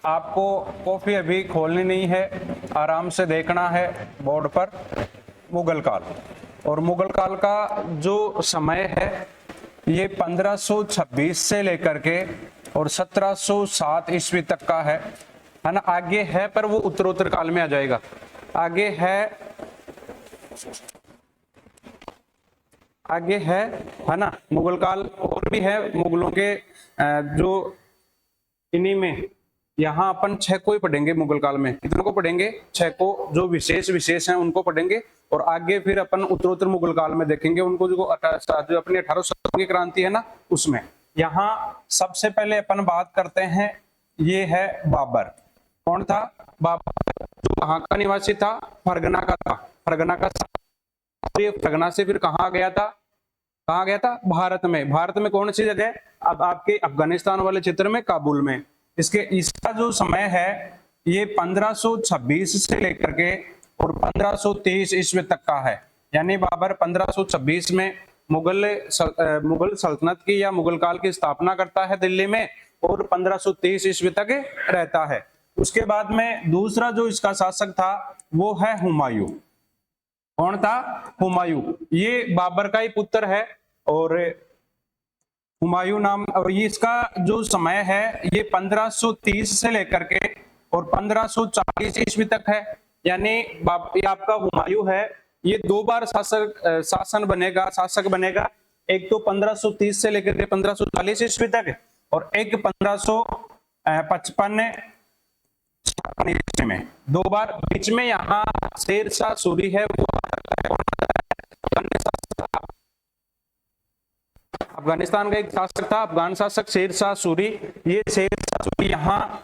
आपको कॉपी अभी खोलनी नहीं है, आराम से देखना है बोर्ड पर मुगल काल। और मुगल काल का जो समय है ये 1526 से लेकर के और 1707 ईस्वी तक का है ना। आगे है पर वो उत्तरोत्तर काल में आ जाएगा। आगे है ना मुगल काल। और भी है मुगलों के जो इन्हीं में यहाँ अपन 6 को ही पढ़ेंगे मुगल काल में। कितनों को पढ़ेंगे? 6 को। जो विशेष हैं उनको पढ़ेंगे और आगे फिर अपन उत्तरोत्तर मुगल काल में देखेंगे उनको, जो अपनी 18 शतकों की क्रांति है ना उसमें। यहाँ सबसे पहले अपन बात करते हैं, ये है बाबर। कौन था? बाबर जो कहाँ का निवासी था? फरगना का था। फरगना का। फरगना से फिर कहाँ गया था? कहाँ गया था? भारत में। भारत में कौन सी जगह? अब आपके अफगानिस्तान वाले क्षेत्र में, काबुल में। इसका जो समय है ये 1526 से लेकर के और 1523 ईस्वी तक का है। यानी बाबर 1526 में मुगल सल्तनत की या मुगल काल की स्थापना करता है दिल्ली में और 1523 ईस्वी तक रहता है। उसके बाद में दूसरा जो इसका शासक था वो है हुमायूं। कौन था? हुमायूं। ये बाबर का ही पुत्र है और हुमायूं नाम। और ये इसका जो समय है ये 1530 से लेकर के और 1540 ईस्वी तक है। यानी ये आपका हुमायूं है, ये 2 बार शासक बनेगा। एक तो 1530 से लेकर के 1540 ईस्वी तक और एक 1555 ईस्वी में। 2 बार। बीच में यहाँ शेरशाह सूरी है, वो अफगानिस्तान का एक शासक था, अफगान शासक शेरशाह सूरी। ये शेरशाह सूरी यहाँ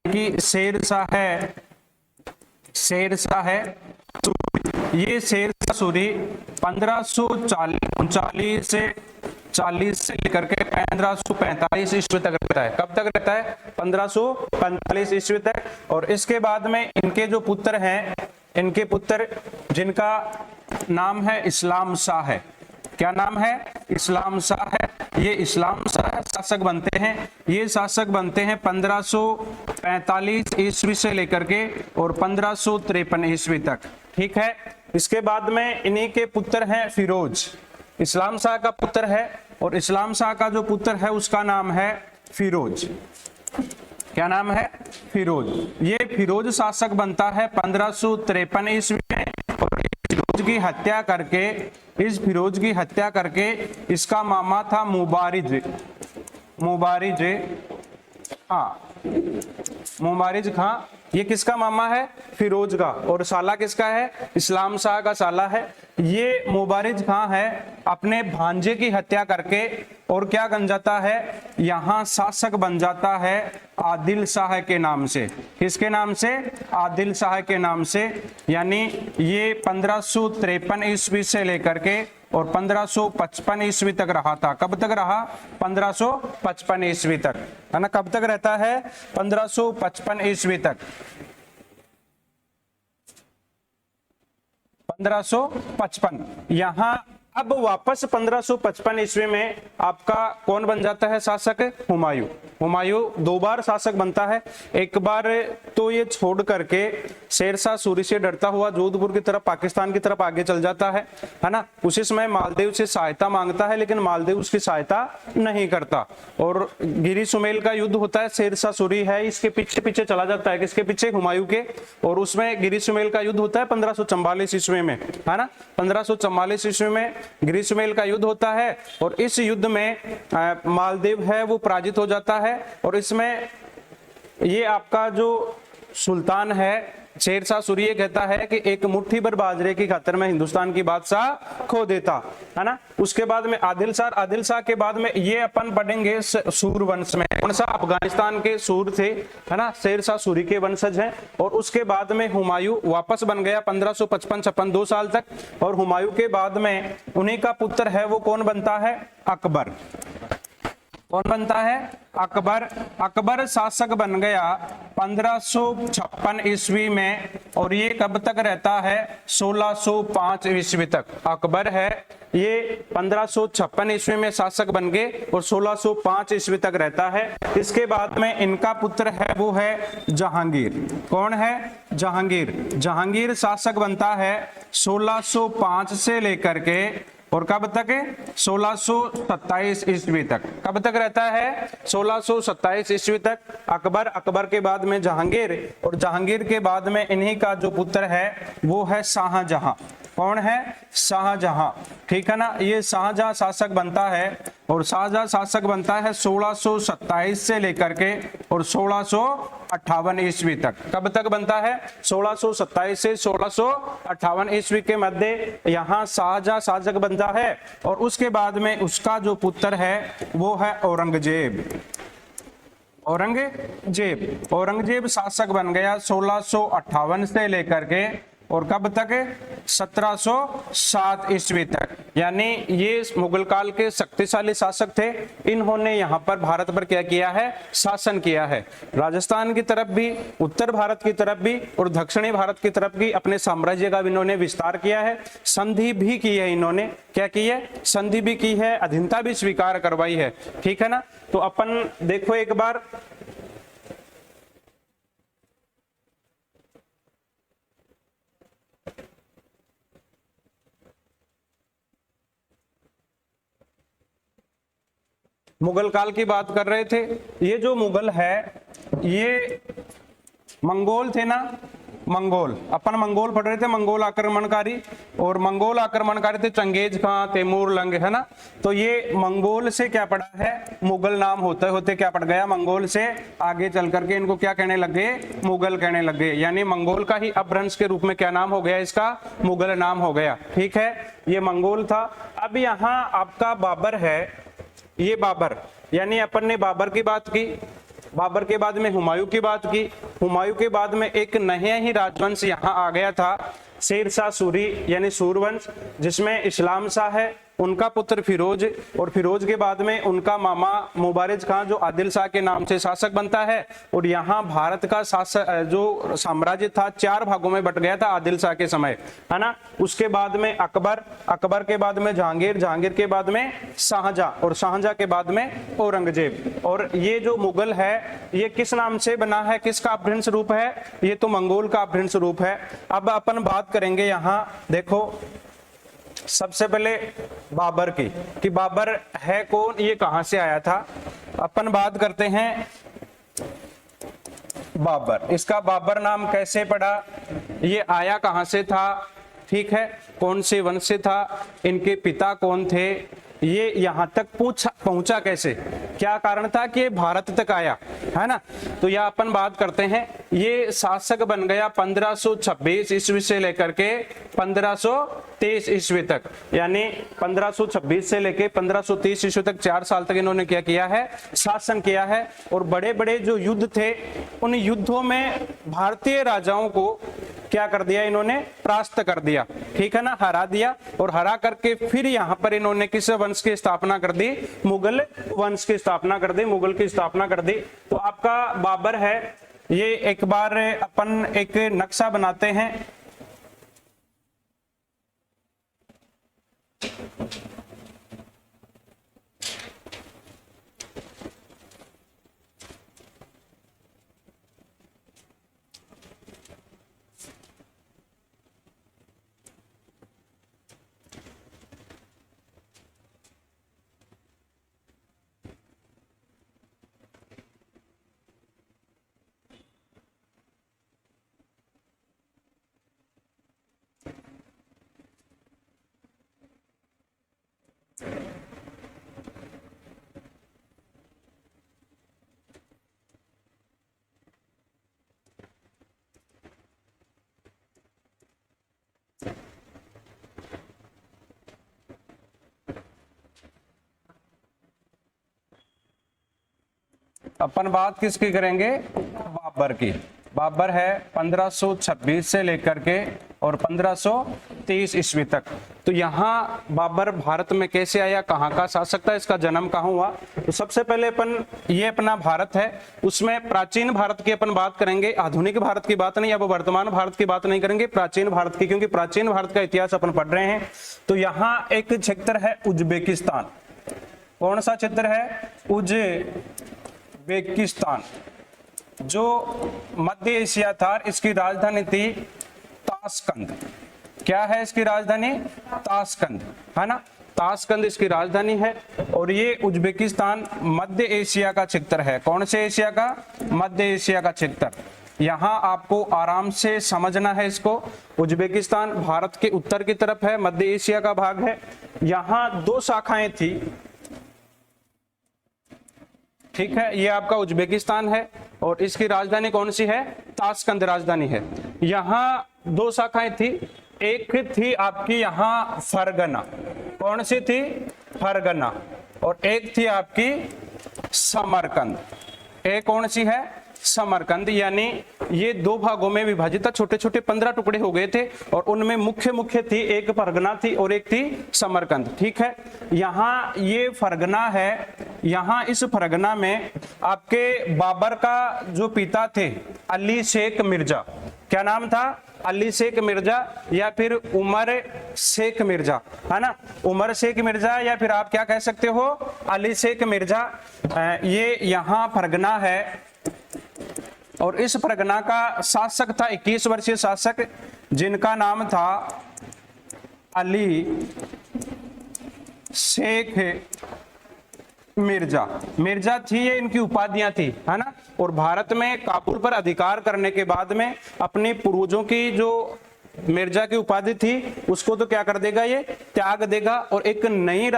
की शेरशाह है। ये शेरशाह सूरी 1539 से 40 से लेकर के 1545 ईस्वी तक रहता है। कब तक रहता है? 1545 ईस्वी तक। और इसके बाद में इनके जो पुत्र हैं, इनके पुत्र जिनका नाम है इस्लाम शाह है। क्या नाम है? इस्लाम शाह है। ये इस्लाम शाह शासक बनते हैं। ये शासक बनते हैं 1545 ईस्वी से लेकर के और 1553 ईस्वी तक। ठीक है। इसके बाद में इन्हीं के पुत्र हैं फिरोज। इस्लाम शाह का पुत्र है और इस्लाम शाह का जो पुत्र है उसका नाम है फिरोज। क्या नाम है? फिरोज। ये फिरोज शासक बनता है 1553 ईस्वी में। और फिरोज की हत्या करके इसका मामा था मुबारिज खां। ये किसका मामा है? फिरोज का। और साला किसका है? इस्लाम शाह का साला है। ये मुबारिज खां है, अपने भांजे की हत्या करके और क्या बन जाता है? यहाँ शासक बन जाता है आदिल शाह के नाम से। किसके नाम से? आदिल शाह के नाम से। यानी ये 1553 ईस्वी से लेकर के और 1555 ईस्वी तक रहा था। कब तक रहा? 1555 ईस्वी तक, है ना। कब तक रहता है? 1555 ईस्वी तक। 1555। यहाँ अब वापस 1555 ईस्वी में आपका कौन बन जाता है शासक? हुमायूं। हुमायूं 2 बार शासक बनता है। एक बार तो ये छोड़ करके शेरशाह सूरी से डरता हुआ जोधपुर की तरफ, पाकिस्तान की तरफ आगे चल जाता है ना। उसी समय मालदीव से सहायता मांगता है लेकिन मालदीव उसकी सहायता नहीं करता और गिरी सुमेल का युद्ध होता है। शेरशाह सूरी है इसके पीछे पीछे चला जाता है। किसके पीछे? हुमायूं के। और उसमें गिरी सुमेल का युद्ध होता है 1544 ईस्वी में, है ना। 1544 ईस्वी में गिरी सुमेल का युद्ध होता है और इस युद्ध में मालदीव है वो पराजित हो जाता है। और इसमें ये आपका जो सुल्तान है शेरशाह सूरी कहता है कि एक मुट्ठी भर बाजरे की खातिर में हिंदुस्तान की बादशाह खो देता, है ना। उसके बाद में आदिल शाह के बाद में ये अपन पढ़ेंगे सूर वंश में। कौन सा? अफगानिस्तान के सूर थे, है ना। शेरशाह सूरी के वंशज हैं। और उसके बाद में हुमायूं वापस बन गया 1555-56 2 साल तक। और हुमायूं के बाद में उन्हीं का पुत्र है वो कौन बनता है? अकबर। कौन बनता है? अकबर। अकबर शासक बन गया 1556 ईस्वी में और ये कब तक रहता है? 1605 ईस्वी तक। अकबर है ये 1556 ईस्वी में शासक बन गए और 1605 ईस्वी तक रहता है। इसके बाद में इनका पुत्र है वो है जहांगीर। कौन है? जहांगीर। जहांगीर शासक बनता है 1605 से लेकर के और कब तक है? 1627 ईस्वी तक। कब तक रहता है? 1627 ईस्वी तक। अकबर, अकबर के बाद में जहांगीर और जहांगीर के बाद में इन्हीं का जो पुत्र है वो है शाहजहां। कौन है? शाहजहां। ठीक है ना। ये शाहजहां शासक बनता है और शाहजहां शासक बनता है 1627 से लेकर के और 1658 ईस्वी तक। कब तक बनता है? 1627 से 1658 ईस्वी के मध्य यहाँ शाहजहां शासक बनता है और उसके बाद में उसका जो पुत्र है वो है औरंगजेब। औरंगजेब, औरंगजेब शासक बन गया 1658 से लेकर के और कब तक? 1707 ईस्वी तक। यानी ये मुगल काल के शक्तिशाली शासक थे। इन्होंने यहाँ पर भारत पर क्या किया है? शासन किया है। राजस्थान की तरफ भी, उत्तर भारत की तरफ भी और दक्षिणी भारत की तरफ भी अपने साम्राज्य का इन्होंने विस्तार किया है। संधि भी की है इन्होंने। क्या की है? संधि भी की है, अधीनता भी स्वीकार करवाई है। ठीक है ना। तो अपन देखो एक बार, मुगल काल की बात कर रहे थे। ये जो मुगल है ये मंगोल थे ना, मंगोल, अपन मंगोल पढ़ रहे थे, मंगोल आक्रमणकारी। और मंगोल आक्रमणकारी थे चंगेज खां, तैमूर लंग, है ना। तो ये मंगोल से क्या पड़ा है? मुगल नाम होते होते क्या पड़ गया? मंगोल से आगे चल करके इनको क्या कहने लग गए? मुगल कहने लग गए। यानी मंगोल का ही अपभ्रंश के रूप में क्या नाम हो गया इसका? मुगल नाम हो गया। ठीक है, ये मंगोल था। अब यहाँ आपका बाबर है, ये बाबर, यानी अपन ने बाबर की बात की, बाबर के बाद में हुमायूं की बात की, हुमायूं के बाद में एक नया ही राजवंश यहाँ आ गया था, शेरशाह सूरी यानी सूरवंश, जिसमें इस्लाम शाह है, उनका पुत्र फिरोज और फिरोज के बाद में उनका मामा मुबारिज खां जो आदिल शाह के नाम से शासक बनता है। और यहाँ भारत का शासक जो साम्राज्य था 4 भागों में बट गया था आदिल शाह के समय, है ना। उसके बाद में अकबर, अकबर के बाद में जहांगीर, जहांगीर के बाद में शाहजहां और शाहजहां के बाद में औरंगजेब। और ये जो मुगल है ये किस नाम से बना है? किसका अपभ्रंश रूप है? ये तो मंगोल का अपभ्रंश रूप है। अब अपन बात करेंगे यहाँ, देखो सबसे पहले बाबर की, कि बाबर है कौन, ये कहां से आया था। अपन बात करते हैं बाबर, इसका बाबर नाम कैसे पड़ा, ये आया कहां से था, ठीक है, कौन से वंश से था, इनके पिता कौन थे, ये यहां तक पहुंचा कैसे, क्या कारण था कि भारत तक आया, है ना। तो यह अपन बात करते हैं। ये शासक बन गया 1526 ईस्वी से लेकर के 1523 ईस्वी तक, यानी 1526 से लेकर 1530 ईस्वी तक 4 साल तक इन्होंने क्या किया है? शासन किया है। और बड़े बड़े जो युद्ध थे उन युद्धों में भारतीय राजाओं को क्या कर दिया इन्होंने? परास्त कर दिया, ठीक है ना, हरा दिया। और हरा करके फिर यहाँ पर इन्होंने किस वंश की स्थापना कर दी? मुगल वंश की स्थापना कर दी, मुगल की स्थापना कर दी। तो आपका बाबर है, ये एक बार अपन एक नक्शा बनाते हैं। अपन बात किसकी करेंगे? बाबर की। बाबर है 1526 से लेकर के और 1500 23 ईस्वी तक। तो यहाँ बाबर भारत में कैसे आया, कहाँ का शासक था, इसका जन्म कहाँ हुआ? तो सबसे पहले ये अपना भारत है, उसमें प्राचीन भारत की अपन बात करेंगे, आधुनिक भारत की बात नहीं, अब वर्तमान भारत की बात नहीं करेंगे, प्राचीन भारत की, क्योंकि प्राचीन भारत का इतिहास अपन पढ़ रहे हैं। तो यहाँ एक क्षेत्र है उज्बेकिस्तान। कौन सा क्षेत्र है? उज्बेकिस्तान, जो मध्य एशिया था। इसकी राजधानी थी ताशकंद। क्या है इसकी राजधानी? ताशकंद, है ना, ताशकंद इसकी राजधानी है। और ये उज्बेकिस्तान मध्य एशिया का क्षेत्र है। कौन से एशिया का? मध्य एशिया का क्षेत्र। यहाँ आपको आराम से समझना है इसको। उज्बेकिस्तान भारत के उत्तर की तरफ है, मध्य एशिया का भाग है। यहाँ 2 शाखाएं थी, ठीक है। ये आपका उज्बेकिस्तान है और इसकी राजधानी कौन सी है? ताशकंद राजधानी है। यहाँ 2 शाखाएं थी, एक थी आपकी यहाँ फरगना। कौन सी थी? फरगना। और एक थी आपकी समरकंद। एक कौन सी है? समरकंद। यानी ये 2 भागों में विभाजित था, छोटे छोटे 15 टुकड़े हो गए थे और उनमें मुख्य थी, एक फरगना थी और एक थी समरकंद, ठीक है। यहाँ ये फरगना है, यहाँ इस फरगना में आपके बाबर का जो पिता थे अली शेख मिर्जा, क्या नाम था? अली शेख मिर्जा या फिर उमर शेख मिर्जा, है ना, उमर शेख मिर्जा या फिर आप क्या कह सकते हो? अली शेख मिर्जा। ये यहाँ फरगना है और इस फरगना का शासक था 21 वर्षीय शासक, जिनका नाम था अली शेख मिर्जा। मिर्जा थी, ये इनकी उपाधियां थी, है ना। और भारत में काबुल पर अधिकार करने के बाद में अपने पूर्वजों की जो मिर्जा की उपाधि थी उसको तो क्या कर देगा? ये त्याग देगा और एक नई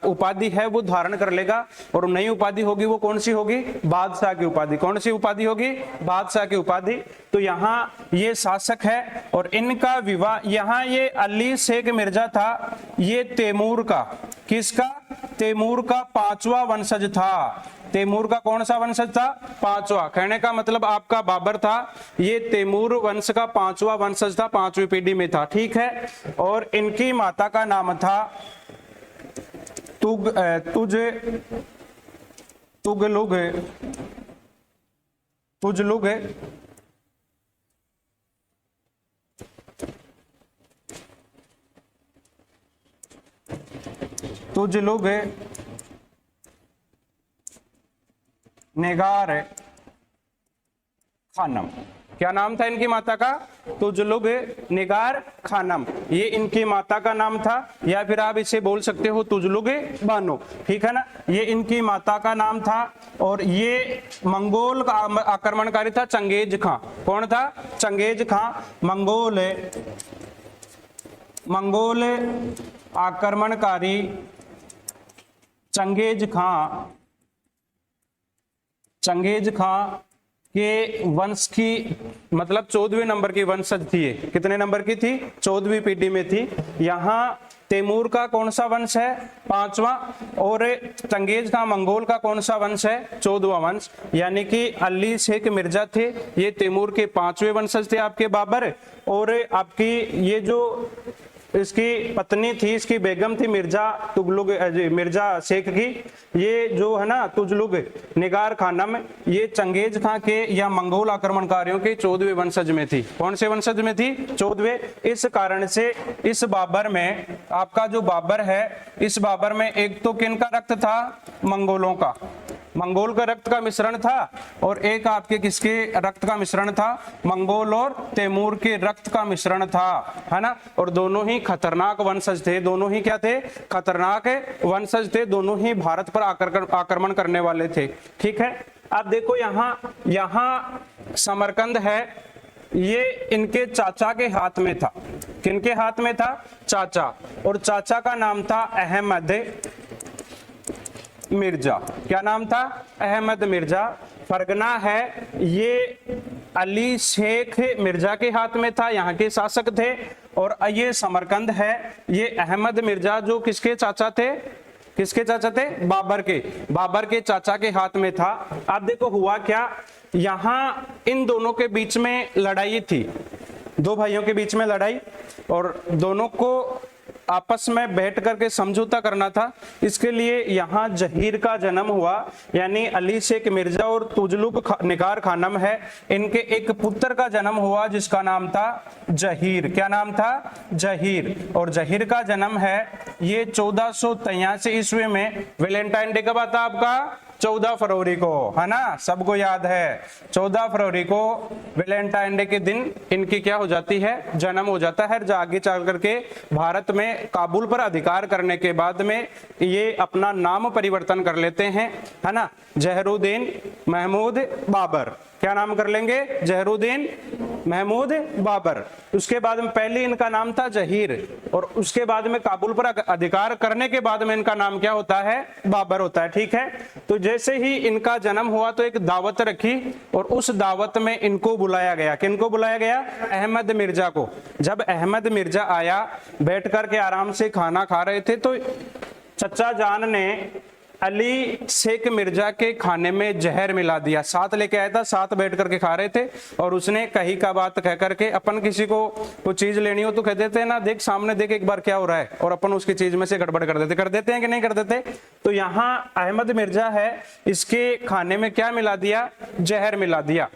उपाधि है वो धारण कर लेगा। और नई उपाधि होगी वो कौन सी होगी? बादशाह की उपाधि। कौन सी उपाधि होगी? बादशाह की उपाधि। तो यहाँ ये शासक है और इनका विवाह, यहाँ ये अली शेख मिर्जा था, ये तैमूर का, किसका? तैमूर का 5वां वंशज था। तैमूर का कौन सा वंशज था? 5वां। कहने का मतलब आपका बाबर था, ये तैमूर वंश का 5वां वंशज था, 5वीं पीढ़ी में था, ठीक है। और इनकी माता का नाम था तुगलुग नेगार खानम। क्या नाम था इनकी माता का? तुगलुग नेगार खानम, ये इनकी माता का नाम था, या फिर आप इसे बोल सकते हो तुगलुग बानो, ठीक है ना। ये इनकी माता का नाम था और ये मंगोल का आक्रमणकारी था, चंगेज खां। कौन था? चंगेज खां। मंगोल आक्रमणकारी चंगेज खां के वंश की, मतलब 14वें नंबर की वंशज थी ये। कितने नंबर की थी? 14वीं पीढ़ी में थी। यहाँ तैमूर का कौन सा वंश है? 5वां। और चंगेज खां मंगोल का कौन सा वंश है? 14वां वंश। यानी कि अली शेख मिर्जा थे, ये तैमूर के 5वें वंशज थे आपके बाबर। और आपकी ये जो इसकी पत्नी थी, इसकी बेगम थी मिर्जा शेख की, ये जो है ना तुगलुग निगार खानम, ये चंगेज खां के या मंगोल आक्रमणकारियों के 14वें वंशज में थी। कौन से वंशज में थी? 14वें। इस कारण से इस बाबर में, आपका जो बाबर है, इस बाबर में एक तो किन का रक्त था? मंगोलों का, मंगोल का रक्त का मिश्रण था। और एक आपके किसके रक्त का मिश्रण था? मंगोल और तैमूर के रक्त का मिश्रण था, है ना। और दोनों ही खतरनाक वंशज थे, दोनों ही क्या थे? खतरनाक वंशज थे, दोनों ही भारत पर आक्रमण करने वाले थे, ठीक है। अब देखो यहाँ समरकंद है, ये इनके चाचा के हाथ में था। किनके हाथ में था? चाचा। और चाचा का नाम था अहमद मिर्जा। क्या नाम था? अहमद मिर्जा। फरगना है, ये अली शेख मिर्जा के हाथ में था, यहाँ के शासक थे। और ये समरकंद है, ये अहमद मिर्जा जो किसके चाचा थे? किसके चाचा थे? बाबर के चाचा के हाथ में था। अब देखो हुआ क्या, यहाँ इन दोनों के बीच में लड़ाई थी। दो भाइयों के बीच में लड़ाई, और दोनों को आपस में बैठ करके समझौता करना था। इसके लिए यहाँ जहीर का जन्म हुआ, यानी अली शेख मिर्जा और तुजलुक निगार खानम है, इनके एक पुत्र का जन्म हुआ जिसका नाम था जहीर। क्या नाम था? जहीर। और जहीर का जन्म है ये 1483 ईस्वी में। वैलेंटाइन डे कब आता आपका? 14 फरवरी को, है ना, सबको याद है। 14 फरवरी को वैलेंटाइन डे के दिन इनकी क्या हो जाती है? जन्म हो जाता है। आगे चल करके भारत में काबुल पर अधिकार करने के बाद में ये अपना नाम परिवर्तन कर लेते हैं, है ना, जहरुद्दीन महमूद बाबर। क्या नाम कर लेंगे? जहरुद्दीन महमूद बाबर। उसके बाद में पहले इनका नाम था जहीर, और उसके बाद में काबुल पर अधिकार करने के बाद में इनका नाम क्या होता है? बाबर होता है। ठीक है, तो जैसे ही इनका जन्म हुआ तो एक दावत रखी, और उस दावत में इनको बुलाया गया। किनको बुलाया गया? अहमद मिर्जा को। जब अहमद मिर्जा आया, बैठ करके आराम से खाना खा रहे थे, तो चचा जान ने अली शेख मिर्जा के खाने में जहर मिला दिया। साथ लेके आया था, साथ बैठ करके खा रहे थे, और उसने कही का बात कह करके, अपन किसी को कोई चीज लेनी हो तो कह देते हैं ना, देख सामने देख एक बार क्या हो रहा है, और अपन उसकी चीज में से गड़बड़ कर देते हैं कि नहीं कर देते? तो यहाँ अहमद मिर्जा है, इसके खाने में क्या मिला दिया? जहर मिला दिया।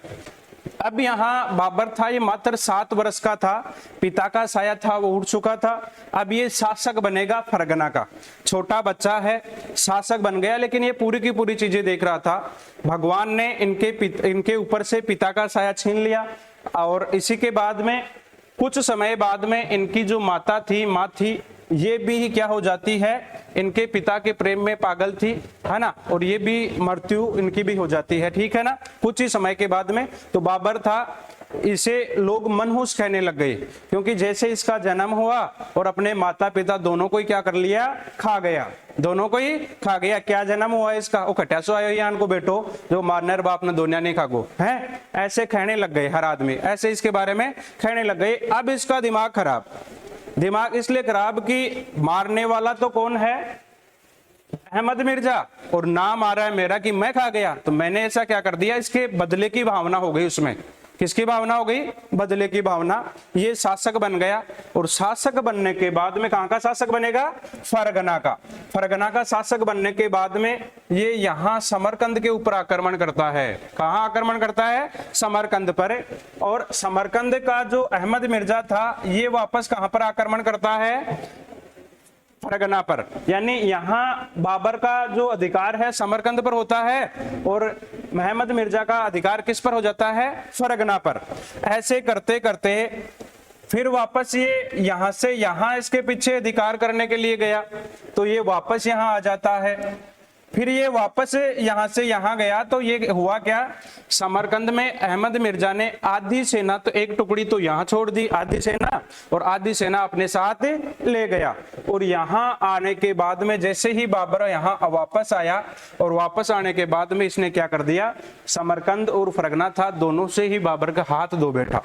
अब यहाँ बाबर था, ये मात्र 7 वर्ष का था, पिता का साया था वो उठ चुका था। अब ये शासक बनेगा फरगना का। छोटा बच्चा है, शासक बन गया, लेकिन ये पूरी की पूरी चीजें देख रहा था। भगवान ने इनके ऊपर से पिता का साया छीन लिया, और इसी के बाद में कुछ समय बाद में इनकी जो माँ थी, ये भी क्या हो जाती है? इनके पिता के प्रेम में पागल थी, है ना, और ये भी मृत्यु इनकी भी हो जाती है। ठीक है ना, कुछ ही समय के बाद में। तो बाबर था, इसे लोग मनहूस कहने लग गए, क्योंकि जैसे इसका जन्म हुआ और अपने माता पिता दोनों को ही क्या कर लिया? खा गया। दोनों को ही खा गया। क्या जन्म हुआ इसका? वो खट्यासो आयो यान को बेटो, जो मारनर बाप ने दुनिया नहीं खागो है, ऐसे कहने लग गए हर आदमी, ऐसे इसके बारे में कहने लग गए। अब इसका दिमाग खराब, दिमाग इसलिए खराब कि मारने वाला तो कौन है? अहमद मिर्जा, और नाम आ रहा है मेरा कि मैं खा गया, तो मैंने ऐसा क्या कर दिया? इसके बदले की भावना हो गई उसमें। किसकी भावना हो गई? बदले की भावना। ये शासक बन गया, और शासक बनने के बाद में कहां का शासक बनेगा? फरगना का। फरगना का शासक बनने के बाद में ये यहाँ समरकंद के ऊपर आक्रमण करता है। कहां आक्रमण करता है? समरकंद पर। और समरकंद का जो अहमद मिर्जा था, ये वापस कहां पर आक्रमण करता है? फरगना पर। यानी यहाँ बाबर का जो अधिकार है समरकंद पर होता है, और महमद मिर्जा का अधिकार किस पर हो जाता है? फरगना पर। ऐसे करते करते फिर वापस ये यहां से यहां इसके पीछे अधिकार करने के लिए गया, तो ये वापस यहां आ जाता है। फिर ये वापस यहां से यहां गया, तो ये हुआ क्या? समरकंद में अहमद मिर्जा ने आधी सेना, तो एक टुकड़ी तो यहां छोड़ दी आधी सेना, और आधी सेना अपने साथ ले गया। और यहां आने के बाद में जैसे ही बाबर यहां वापस आया, और वापस आने के बाद में इसने क्या कर दिया? समरकंद और फरगना था, दोनों से ही बाबर का हाथ धो बैठा।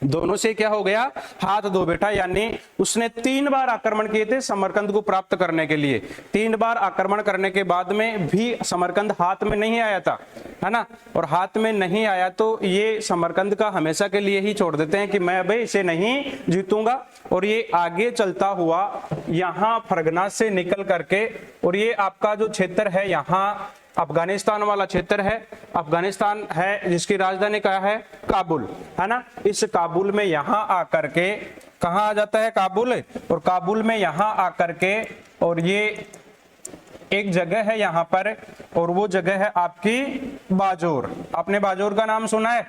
दोनों से क्या हो गया? हाथ धो बैठा। यानी उसने 3 बार आक्रमण किए थे समरकंद को प्राप्त करने के लिए। 3 बार आक्रमण करने के बाद में भी समरकंद हाथ में नहीं आया था, है ना, और हाथ में नहीं आया तो ये समरकंद का हमेशा के लिए ही छोड़ देते हैं कि मैं भाई इसे नहीं जीतूंगा। और ये आगे चलता हुआ यहाँ फरगना से निकल करके, और ये आपका जो क्षेत्र है यहाँ अफगानिस्तान वाला क्षेत्र है, अफगानिस्तान है जिसकी राजधानी क्या है? काबुल, है ना। इस काबुल में यहाँ आकर के कहाँ आ जाता है? काबुल। और काबुल में यहाँ आकर के, और ये एक जगह है यहाँ पर, और वो जगह है आपकी बाजोर। आपने बाजोर का नाम सुना है?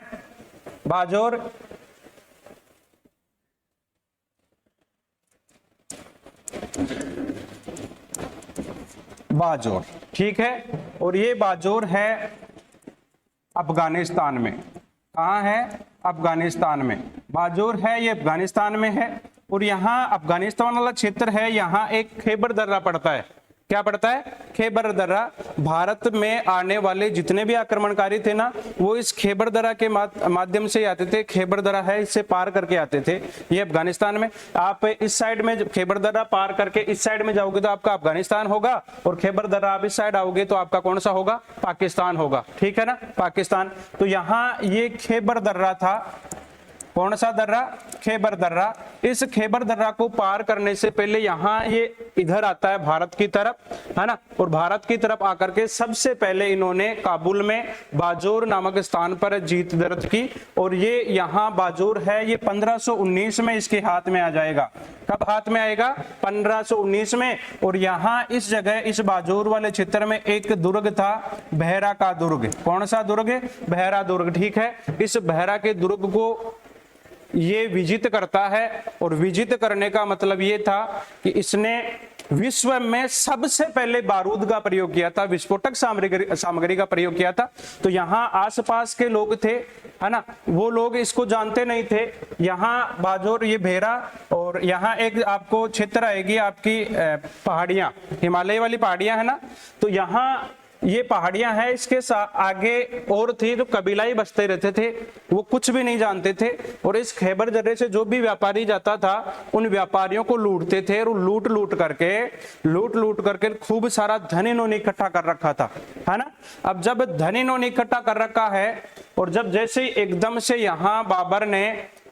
बाजोर, बाजोर, ठीक है। और ये बाजोर है अफगानिस्तान में। कहाँ है? अफगानिस्तान में बाजोर है, ये अफगानिस्तान में है। और यहाँ अफगानिस्तान वाला क्षेत्र है, यहाँ एक खैबर दर्रा पड़ता है। क्या पड़ता है? खैबर दर्रा। भारत में आने वाले जितने भी आक्रमणकारी थे ना, वो इस खैबर दर्रा के माध्यम से आते थे। खैबर दर्रा है, इससे पार करके आते थे। ये अफगानिस्तान में, आप इस साइड में खैबर दर्रा पार करके इस साइड में जाओगे तो आपका अफगानिस्तान होगा, और खैबर दर्रा आप इस साइड आओगे तो आपका कौन सा होगा? पाकिस्तान होगा, ठीक है ना, पाकिस्तान। तो यहाँ ये खैबर दर्रा था, कौन सा दर्रा? खैबर दर्रा। इस खैबर दर्रा को पार करने से पहले यहाँ ये इधर आता है भारत की तरफ, है ना, और भारत की तरफ आकर के सबसे पहले इन्होंने काबुल में बाजोर नामक स्थान पर जीत दर्ज की, और ये यहाँ बाजोर है, ये 1519 में इसके हाथ में आ जाएगा। कब हाथ में आएगा? 1519 में। और यहाँ इस जगह, इस बाजोर वाले क्षेत्र में एक दुर्ग था, बहरा का दुर्ग। कौन सा दुर्ग? बहरा दुर्ग, ठीक है। इस बहरा के दुर्ग को ये विजित करता है, और विजित करने का मतलब ये था कि इसने विश्व में सबसे पहले बारूद का प्रयोग किया था, विस्फोटक सामग्री का प्रयोग किया था। तो यहाँ आसपास के लोग थे, है ना, वो लोग इसको जानते नहीं थे। यहाँ बाजोर, ये भेरा, और यहाँ एक आपको क्षेत्र आएगी आपकी पहाड़ियां, हिमालय वाली पहाड़ियां, है ना। तो यहाँ ये पहाड़ियां हैं, इसके आगे और थी जो कबीलाई बसते रहते थे, वो कुछ भी नहीं जानते थे। और इस खैबर दर्रे से जो भी व्यापारी जाता था, उन व्यापारियों को लूटते थे, और लूट लूट करके खूब सारा धन इन्होंने इकट्ठा कर रखा था, है ना। अब जब धन इन्होंने इकट्ठा कर रखा है, और जब जैसे एकदम से यहाँ बाबर ने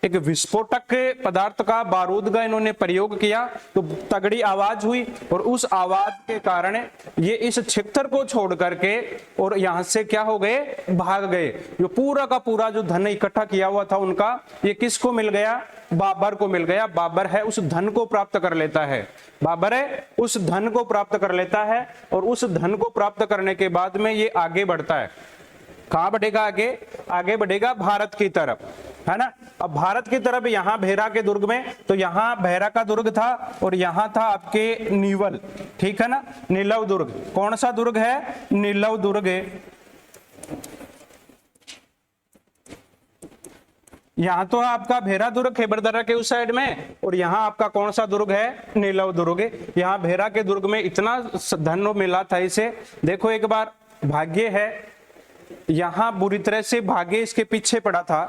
एक विस्फोटक पदार्थ का, बारूद का इन्होंने प्रयोग किया, तो तगड़ी आवाज हुई, और उस आवाज के कारण ये इस क्षेत्र को छोड़ करके और यहां से क्या हो गए? भाग गए। जो पूरा का पूरा जो धन इकट्ठा किया हुआ था उनका, ये किसको मिल गया? बाबर को मिल गया। बाबर है उस धन को प्राप्त कर लेता है, बाबर है उस धन को प्राप्त कर लेता है, और उस धन को प्राप्त करने के बाद में ये आगे बढ़ता है। कहां बढ़ेगा? आगे बढ़ेगा भारत की तरफ, है ना। अब भारत की तरफ यहाँ भेरा के दुर्ग में, तो यहाँ भेरा का दुर्ग था, और यहाँ था आपके नीवल, ठीक है ना, नीलव दुर्ग। कौन सा दुर्ग है? नीलव दुर्ग। यहाँ तो आपका भेरा दुर्ग खैबर दर्रा के उस साइड में, और यहाँ आपका कौन सा दुर्ग है? नीलव दुर्ग। यहाँ भेरा के दुर्ग में इतना धन मिला था इसे, देखो एक बार, भाग्य है यहां बुरी तरह से भाग्य इसके पीछे पड़ा था।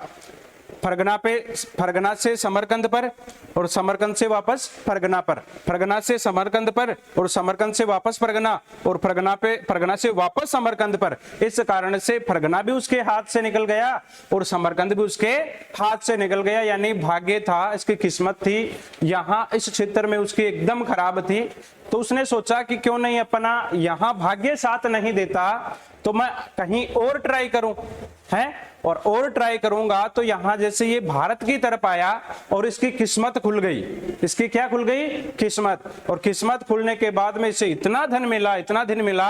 फरगना से समरकंद पर, और समरकंद से वापस फरगना पर, फरगना से समरकंद पर, और समरकंद से वापस फरगना, और फरगना से वापस समरकंद पर। इस कारण से फरगना भी उसके हाथ से निकल गया, और समरकंद भी उसके हाथ से निकल गया। यानी भाग्य था, इसकी किस्मत थी, यहाँ इस क्षेत्र में उसकी एकदम खराब थी। तो उसने सोचा कि क्यों नहीं अपना यहाँ भाग्य साथ नहीं देता, तो मैं कहीं और ट्राई करूं, है, और ट्राई करूंगा। तो यहां जैसे ये भारत की तरफ आया, और इसकी किस्मत खुल गई। इसकी क्या खुल गई? किस्मत। और किस्मत खुलने के बाद में इसे इतना धन मिला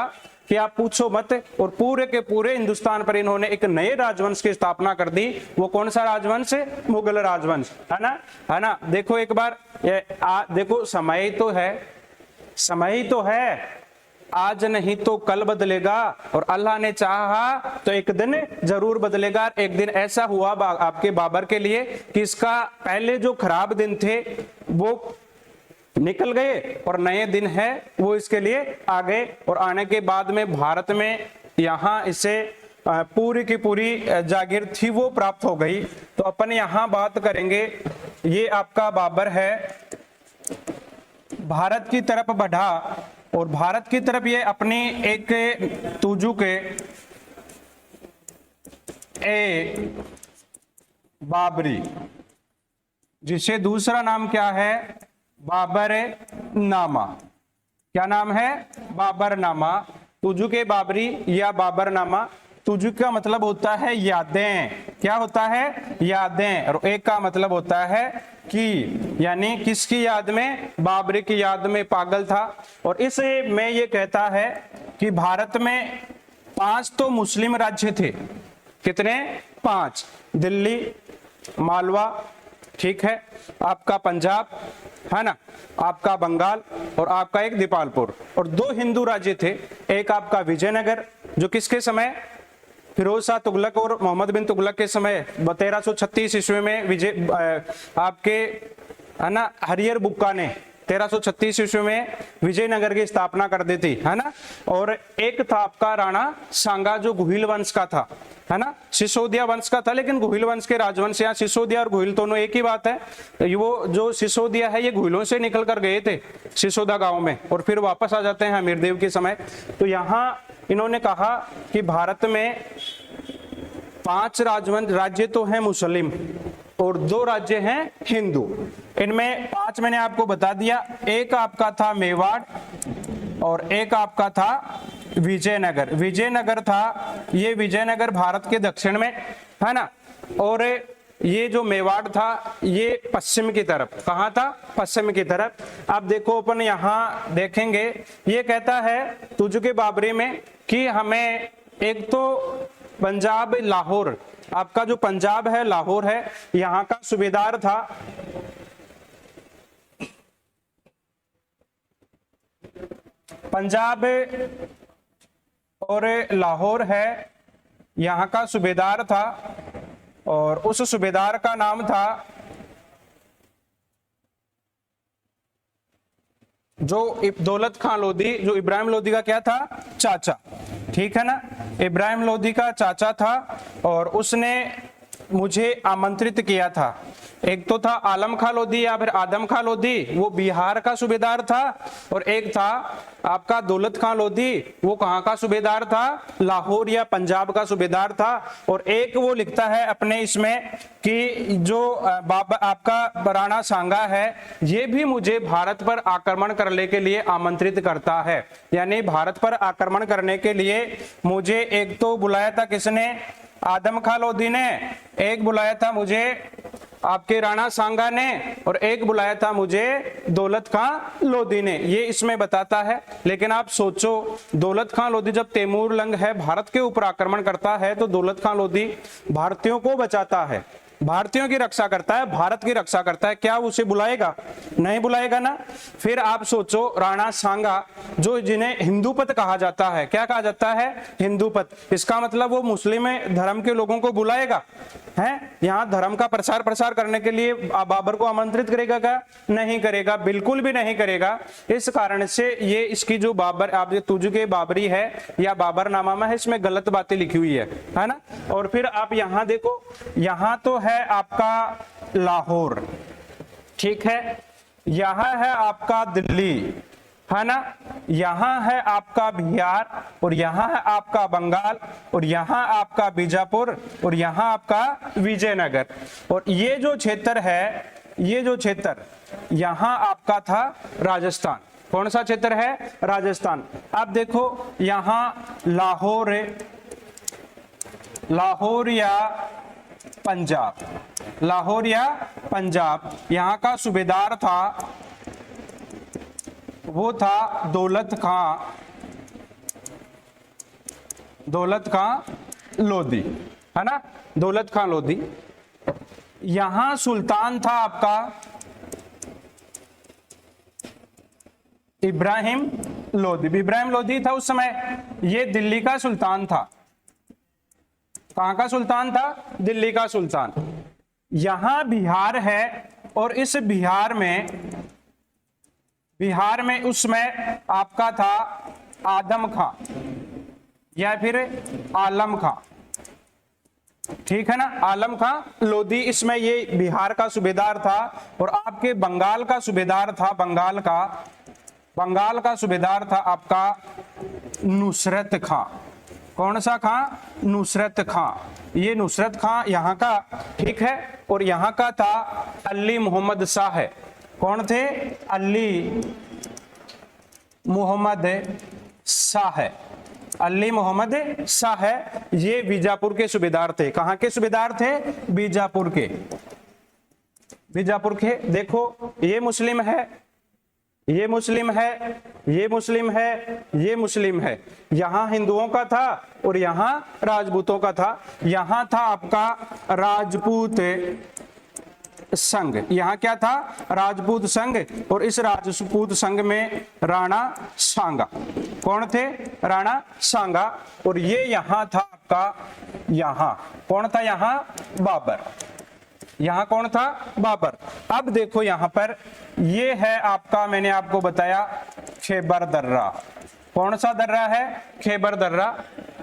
कि आप पूछो मत। और पूरे के पूरे हिंदुस्तान पर इन्होंने एक नए राजवंश की स्थापना कर दी। वो कौन सा राजवंश? मुगल राजवंश, है ना। देखो एक बार, देखो समय ही तो है, आज नहीं तो कल बदलेगा, और अल्लाह ने चाहा तो एक दिन जरूर बदलेगा। एक दिन ऐसा हुआ आपके बाबर के लिए कि इसका पहले जो खराब दिन थे वो निकल गए, और नए दिन है वो इसके लिए आ गए। और आने के बाद में भारत में यहाँ इसे पूरी की पूरी जागीर थी वो प्राप्त हो गई। तो अपन यहाँ बात करेंगे, ये आपका बाबर है, भारत की तरफ बढ़ा, और भारत की तरफ ये अपनी एक तुजु के बाबरी, जिसे दूसरा नाम क्या है? बाबर नामा। क्या नाम है? बाबर नामा। तुजु के बाबरी या बाबर नामा। तुजु का मतलब होता है यादें। क्या होता है? यादें। और एक का मतलब होता है कि, यानी किसकी याद में? बाबरी की याद में पागल था। और इसे में ये कहता है कि भारत में 5 तो मुस्लिम राज्य थे। कितने? 5। दिल्ली, मालवा, ठीक है, आपका पंजाब, है ना, आपका बंगाल, और आपका एक दीपालपुर। और 2 हिंदू राज्य थे, एक आपका विजयनगर, जो किसके समय? फिरोज शाह तुगलक और मोहम्मद बिन तुगलक के समय 1336 ईस्वी में आपके, है ना, हरियर बुक्का ने 1336 ईस्वी में विजयनगर की स्थापना कर दी थी, है ना। और एक था आपका राणा सांगा, जो गुहिल वंश का था, है ना, सिसोदिया वंश का था, लेकिन गुहिल वंश के राजवंश, यहाँ सिसोदिया और गुहिल दोनों एक ही बात है। वो जो सिसोदिया है, ये गुहिलों से निकल कर गए थे सिसोदा गांव में, और फिर वापस आ जाते हैं अमीरदेव के समय। तो यहाँ इन्होंने कहा कि भारत में 5 राज्य तो हैं मुस्लिम, और 2 राज्य हैं हिंदू। इनमें 5 मैंने आपको बता दिया, एक आपका था मेवाड़ और एक आपका था विजयनगर। विजयनगर था, ये विजयनगर भारत के दक्षिण में है ना, और ये जो मेवाड़ था ये पश्चिम की तरफ, कहाँ था, पश्चिम की तरफ। अब देखो अपन यहाँ देखेंगे, ये कहता है तुझके बाबरी में कि हमें एक तो पंजाब लाहौर, आपका जो पंजाब है लाहौर है, यहाँ का सूबेदार था पंजाब और लाहौर है, यहाँ का सूबेदार था और उस सूबेदार का नाम था जो दौलत खान लोधी, जो इब्राहिम लोधी का क्या था, चाचा, ठीक है ना, इब्राहिम लोधी का चाचा था। और उसने मुझे आमंत्रित किया था। एक तो था आलम खां लोधी या फिर आदम खां लोधी, वो बिहार का सूबेदार था, और एक था आपका दौलत खां लोधी, वो कहाँ का सूबेदार था, लाहौर या पंजाब का सूबेदार था। और एक वो लिखता है अपने इसमें कि जो बाबा आपका राणा सांगा है, ये भी मुझे भारत पर आक्रमण करने के लिए आमंत्रित करता है। यानी भारत पर आक्रमण करने के लिए मुझे एक तो बुलाया था किसने, आदम खां लोधी ने, एक बुलाया था मुझे आपके राणा सांगा ने, और एक बुलाया था मुझे दौलत खां लोधी ने, ये इसमें बताता है। लेकिन आप सोचो, दौलत खां लोधी जब तैमूर लंग है भारत के ऊपर आक्रमण करता है, तो दौलत खां लोधी भारतीयों को बचाता है, भारतीयों की रक्षा करता है, भारत की रक्षा करता है, क्या उसे बुलाएगा, नहीं बुलाएगा ना। फिर आप सोचो राणा सांगा, जो जिन्हें हिंदूपत कहा जाता है, क्या कहा जाता है, हिंदूपत, इसका मतलब वो मुस्लिम धर्म के लोगों को बुलाएगा, है यहाँ धर्म का प्रसार करने के लिए बाबर को आमंत्रित करेगा क्या, नहीं करेगा, बिल्कुल भी नहीं करेगा। इस कारण से ये इसकी जो बाबर आप तुझके बाबरी है या बाबरनामा में है, इसमें गलत बातें लिखी हुई है ना। और फिर आप यहाँ देखो, यहाँ तो है आपका लाहौर, ठीक है, यहां है आपका दिल्ली, है ना, यहां है आपका बिहार, और यहां है आपका बंगाल, और यहां आपका बीजापुर, और यहां आपका विजयनगर। और ये जो क्षेत्र है, ये जो क्षेत्र यहां आपका था राजस्थान। कौन सा क्षेत्र है, राजस्थान। अब देखो यहां लाहौर, लाहौर या पंजाब, लाहौर या पंजाब, यहाँ का सूबेदार था वो था दौलत खां लोधी, है ना, दौलत खां लोधी। यहां सुल्तान था आपका इब्राहिम लोधी। इब्राहिम लोधी था उस समय, ये दिल्ली का सुल्तान था। कहां का सुल्तान था, दिल्ली का सुल्तान। यहां बिहार है, और इस बिहार में उसमें आपका था आदम खां या फिर आलम खां, ठीक है ना, आलम खां लोधी, इसमें ये बिहार का सूबेदार था। और आपके बंगाल का सूबेदार था, बंगाल का सूबेदार था आपका नुसरत खां। कौन सा खां, नुसरत खां, ये नुसरत खां यहाँ का, ठीक है। और यहाँ का था अली मोहम्मद शाह। कौन थे, अली मोहम्मद शाह, अली मोहम्मद शाह, ये बीजापुर के सूबेदार थे। कहाँ के सूबेदार थे, बीजापुर के, बीजापुर के। देखो ये मुस्लिम है, ये मुस्लिम है, ये मुस्लिम है, ये मुस्लिम है। यहां हिंदुओं का था और यहां राजपूतों का था। यहां था आपका राजपूत संघ, यहां क्या था, राजपूत संघ। और इस राजपूत संघ में राणा सांगा, कौन थे, राणा सांगा। और ये यहां था आपका, यहां कौन था, यहां बाबर, यहां कौन था, बाबर। अब देखो यहां पर ये है आपका, मैंने आपको बताया खैबर दर्रा। कौन सा दर्रा है, खैबर दर्रा।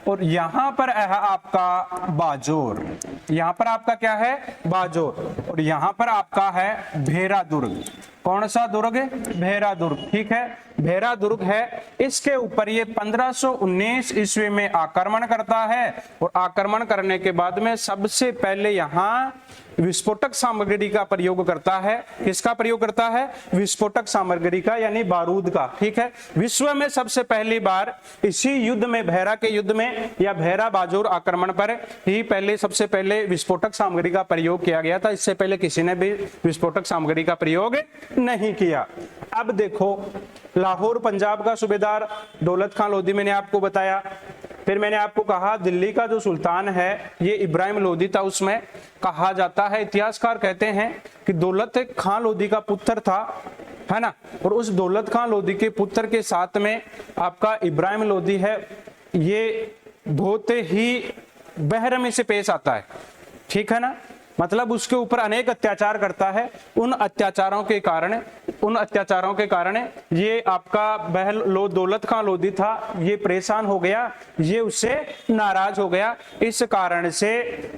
और यहां पर है आपका बाजोर, यहां पर आपका क्या है, बाजोर। और यहां पर आपका है भेरा दुर्ग। कौन सा दुर्ग? भेरा दुर्ग। ठीक है, भेरा दुर्ग है। इसके ऊपर ये 1519 ईस्वी में आक्रमण करता है और आक्रमण करने के बाद में सबसे पहले यहाँ विस्फोटक सामग्री का प्रयोग करता है। किसका प्रयोग करता है? विस्फोटक सामग्री का, यानी बारूद का। ठीक है, विश्व में सबसे पहली बार इसी युद्ध में, भेरा के युद्ध में या भेरा बाजोर आक्रमण पर ही पहले सबसे पहले विस्फोटक सामग्री का प्रयोग किया गया था। इससे पहले किसी ने भी विस्फोटक सामग्री का प्रयोग नहीं किया। अब देखो, लाहौर पंजाब का सूबेदार दौलत खान लोधी मैंने आपको बताया। फिर मैंने आपको कहा दिल्ली का जो सुल्तान है ये इब्राहिम लोधी था। उसमें कहा जाता है, इतिहासकार कहते हैं कि दौलत खान लोधी का पुत्र था, है ना, और उस दौलत खान लोधी के पुत्र के साथ में आपका इब्राहिम लोधी है, ये बहुत ही बेरहमी से पेश आता है। ठीक है ना, मतलब उसके ऊपर अनेक अत्याचार करता है। उन अत्याचारों के कारण ये आपका दौलत खान लोधी था, ये परेशान हो गया, ये उससे नाराज हो गया। इस कारण से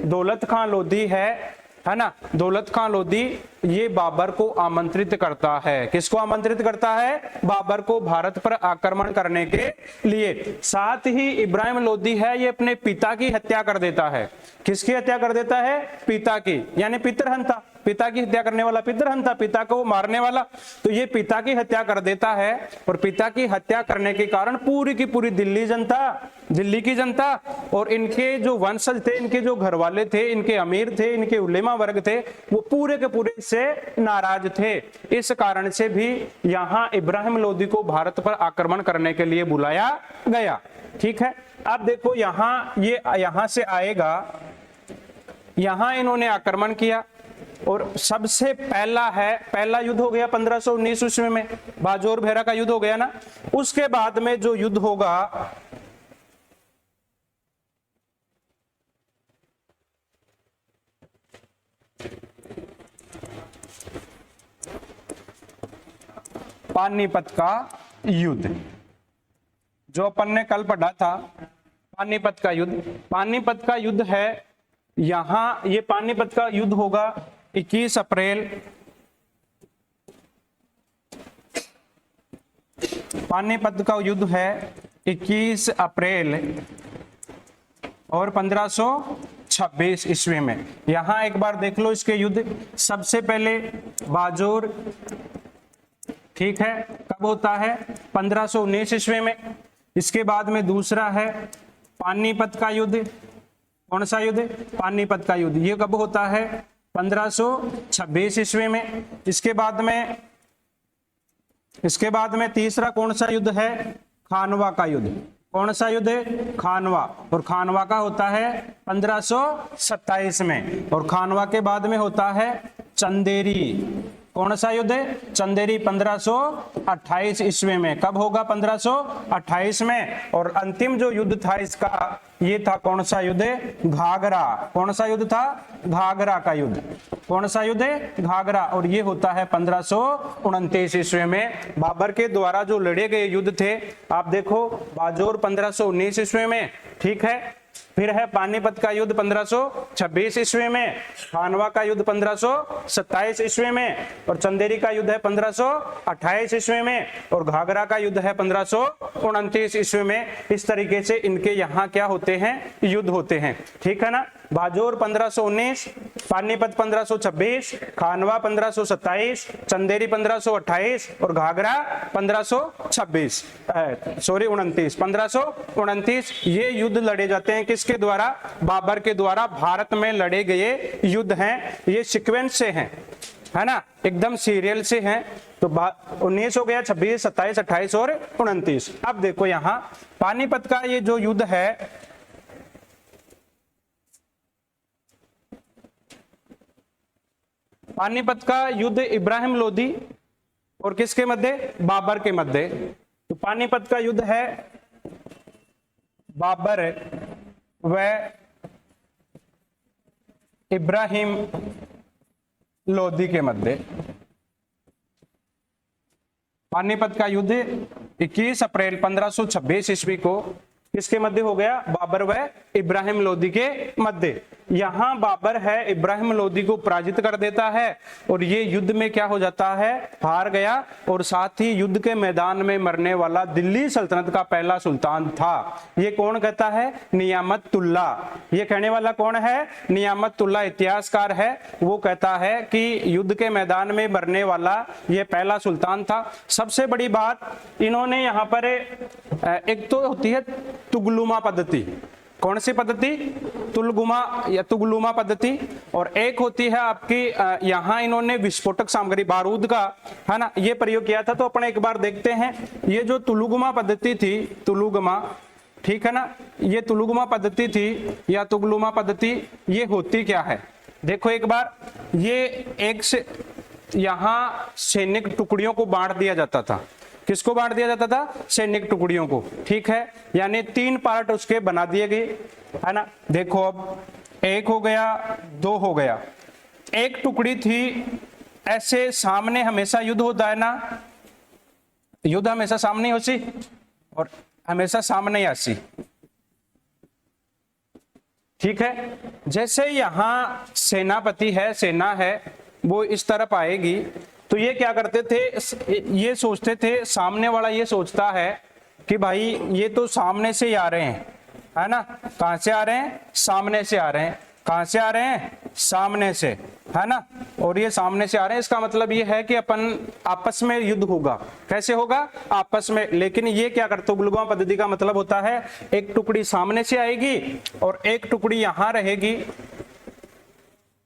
दौलत खान लोधी है ना, दौलत खान लोधी ये बाबर को आमंत्रित करता है। किसको आमंत्रित करता है? बाबर को, भारत पर आक्रमण करने के लिए। साथ ही इब्राहिम लोधी है, ये अपने पिता की हत्या कर देता है। किसकी हत्या कर देता है? पिता की, यानी पितृहंता, पिता की हत्या करने वाला पितृहंता, पिता को मारने वाला। तो ये पिता की हत्या कर देता है और पिता की हत्या करने के कारण पूरी की पूरी दिल्ली की जनता और इनके जो वंशज थे, इनके जो घर वाले थे, इनके अमीर थे, इनके उलेमा वर्ग थे, वो पूरे के पूरे से नाराज थे। इस कारण से भी यहाँ इब्राहिम लोधी को भारत पर आक्रमण करने के लिए बुलाया गया। ठीक है, अब देखो यहां से आएगा, यहां इन्होंने आक्रमण किया और सबसे पहला युद्ध हो गया 1519 ईस्वी में, बाजोर भेरा का युद्ध हो गया ना। उसके बाद में जो युद्ध होगा पानीपत का युद्ध, जो अपन ने कल पढ़ा था, पानीपत का युद्ध। पानीपत का युद्ध है यहां, ये पानीपत का युद्ध होगा 21 अप्रैल, पानीपत का युद्ध है 21 अप्रैल और 1526 ईस्वी में। यहां एक बार देख लो इसके युद्ध। सबसे पहले बाजोर, ठीक है, कब होता है? 1519 ईस्वी में। इसके बाद में दूसरा है पानीपत का युद्ध। कौन सा युद्ध? पानीपत का युद्ध। ये कब होता है? 1526 ईस्वी में। इसके बाद में तीसरा कौन सा युद्ध है? खानवा का युद्ध। कौन सा युद्ध है? खानवा। और खानवा का होता है 1527 में। और खानवा के बाद में होता है चंदेरी। कौन सा युद्ध है? चंदेरी 1528 ईस्वी में। कब होगा? 1528 में। और अंतिम जो युद्ध था इसका, ये था कौन सा युद्ध है? घाघरा। कौन सा युद्ध था? घाघरा का युद्ध। कौन सा युद्ध है? घाघरा। और ये होता है 1529 ईस्वी में। बाबर के द्वारा जो लड़े गए युद्ध थे, आप देखो, बाजोर 1519 ईस्वी में, ठीक है, फिर है पानीपत का युद्ध 1526 ईस्वी में, खानवा का युद्ध 1527 ईस्वी में, और चंदेरी का युद्ध है 1528 ईस्वी में, और घाघरा का युद्ध है 1529 ईस्वी में। इस तरीके से इनके यहाँ क्या होते हैं? युद्ध होते हैं। ठीक है ना। बाजोर 1519, पानीपत 1526, खानवा 1527, चंदेरी 1528 और घाघरा 1526, सॉरी 29, 1529। ये युद्ध लड़े जाते हैं किसके द्वारा? बाबर के द्वारा भारत में लड़े गए युद्ध हैं। ये सीक्वेंस से हैं, है ना, एकदम सीरियल से हैं। तो 19 हो गया, 26, 27, 28 और 29। अब देखो यहाँ पानीपत का ये जो युद्ध है, पानीपत का युद्ध इब्राहिम लोधी और किसके मध्य? बाबर के मध्य। तो पानीपत का युद्ध है बाबर व इब्राहिम लोधी के मध्य। पानीपत का युद्ध 21 अप्रैल 1526 ईस्वी को किसके मध्य हो गया? बाबर व इब्राहिम लोधी के मध्य। यहां बाबर है इब्राहिम लोदी को पराजित कर देता है और ये युद्ध में क्या हो जाता है, हार गया। और साथ ही युद्ध के मैदान में मरने वाला दिल्ली सल्तनत का पहला सुल्तान था। ये कौन कहता है, नियामतुल्ला। ये कहने वाला कौन है, नियामतुल्ला इतिहासकार है। वो कहता है कि युद्ध के मैदान में मरने वाला ये पहला सुल्तान था। सबसे बड़ी बात इन्होंने यहाँ पर एक तो होती है तुगलुमा पद्धति। कौन सी पद्धति, तुलगुमा या तुगलुमा पद्धति, और एक होती है आपकी यहाँ इन्होंने विस्फोटक सामग्री बारूद का, है ना, ये प्रयोग किया था। तो अपन एक बार देखते हैं ये जो तुलुगुमा पद्धति थी, तुलुगुमा, ठीक है ना, ये तुलुगुमा पद्धति थी या तुगलुमा पद्धति, ये होती क्या है। देखो एक बार, ये एक से यहाँ सैनिक टुकड़ियों को बांट दिया जाता था। किसको बांट दिया जाता था, सैनिक टुकड़ियों को, ठीक है, यानी 3 पार्ट उसके बना दिए गए, है ना। देखो अब 1 हो गया, 2 हो गया। एक टुकड़ी थी ऐसे सामने, हमेशा युद्ध होता है ना, युद्ध हमेशा सामने होती और हमेशा सामने ही आसी, ठीक है। जैसे यहां सेनापति है, सेना है, वो इस तरफ आएगी तो ये क्या करते थे, ये सोचते थे, सामने वाला ये सोचता है कि भाई ये तो सामने से ही आ रहे हैं, है ना। कहां से आ रहे हैं, सामने से आ रहे हैं। कहां से आ रहे हैं, सामने से, है ना। और ये सामने से आ रहे हैं, इसका मतलब ये है कि अपन आपस में युद्ध होगा। कैसे होगा, आपस में। लेकिन ये क्या करते, तुगलुमा पद्धति का मतलब होता है एक टुकड़ी सामने से आएगी और एक टुकड़ी यहां रहेगी,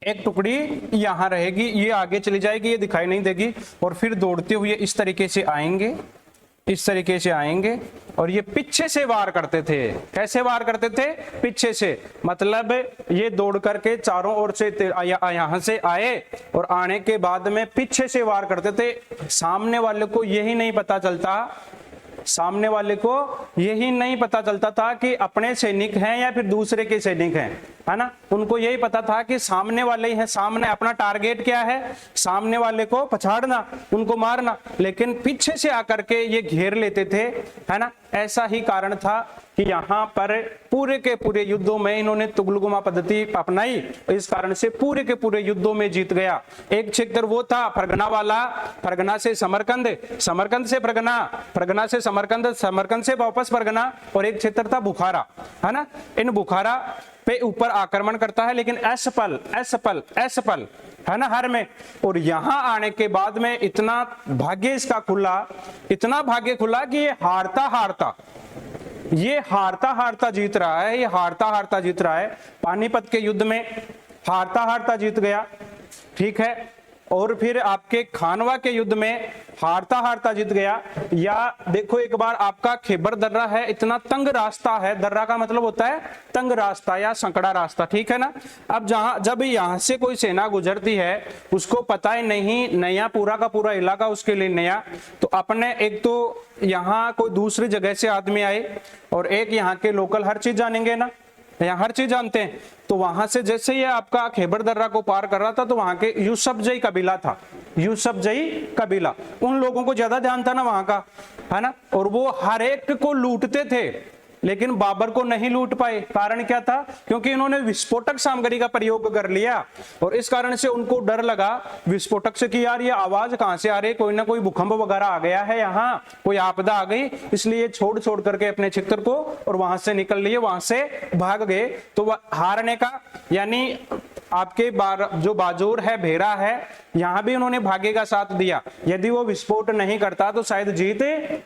एक टुकड़ी यहां रहेगी, ये आगे चली जाएगी, ये दिखाई नहीं देगी, और फिर दौड़ते हुए इस तरीके से आएंगे, इस तरीके से आएंगे, और ये पीछे से वार करते थे। कैसे वार करते थे, पीछे से, मतलब ये दौड़ करके चारों ओर से यहां से आए और आने के बाद में पीछे से वार करते थे। सामने वाले को यही नहीं पता चलता, सामने वाले को यही नहीं पता चलता था कि अपने सैनिक हैं या फिर दूसरे के सैनिक हैं, है ना। उनको यही पता था कि सामने वाले ही हैं, सामने अपना टारगेट क्या है, सामने वाले को पछाड़ना, उनको मारना। लेकिन पीछे से आकर के ये घेर लेते थे, है ना। ऐसा ही कारण था कि यहाँ पर पूरे के पूरे युद्धों में इन्होंने तुगलुमा पद्धति अपनाई, इस कारण से पूरे के पूरे युद्धों में जीत गया। एक क्षेत्र वो था फरगना वाला, फरगना से समरकंद, समरकंद से फरगना, फरगना से समरकंद, समरकंद से वापस फरगना, और एक क्षेत्र था बुखारा, है ना। इन बुखारा पे ऊपर आक्रमण करता है, लेकिन असफल असफल असफल, है ना, हर में। और यहां आने के बाद में इतना भाग्य इसका खुला, इतना भाग्य खुला कि ये हारता हारता, ये हारता हारता जीत रहा है, ये हारता हारता जीत रहा है। पानीपत के युद्ध में हारता हारता जीत गया, ठीक है। और फिर आपके खानवा के युद्ध में हारता हारता जीत गया। या देखो एक बार आपका खैबर दर्रा है, इतना तंग रास्ता है, दर्रा का मतलब होता है तंग रास्ता या संकड़ा रास्ता, ठीक है ना। अब जब यहाँ से कोई सेना गुजरती है, उसको पता ही नहीं, नया पूरा का पूरा इलाका उसके लिए नया, तो अपने एक तो यहाँ कोई दूसरी जगह से आदमी आए और एक यहाँ के लोकल हर चीज जानेंगे ना, यहाँ हर चीज जानते हैं। तो वहां से जैसे ये आपका खैबर दर्रा को पार कर रहा था, तो वहां के यूसुफजई कबीला था, यूसुफजई कबीला, उन लोगों को ज्यादा ध्यान था ना वहां का, है ना। और वो हर एक को लूटते थे, लेकिन बाबर को नहीं लूट पाए। कारण क्या था, क्योंकि इन्होंने विस्फोटक सामग्री का प्रयोग कर लिया, और इस कारण से उनको डर लगा विस्फोटक से कि यार ये आवाज कहां से आ रही है, कोई ना कोई भूकंप वगैरह आ गया है, यहाँ कोई आपदा आ गई, इसलिए छोड़ छोड़ करके अपने क्षेत्र को और वहां से निकल लिए, वहां से भाग गए। तो हारने का, यानी आपके जो बाजूर है, भेरा है, यहां भी उन्होंने भाग्य का साथ दिया। यदि वो विस्फोट नहीं करता तो शायद जीत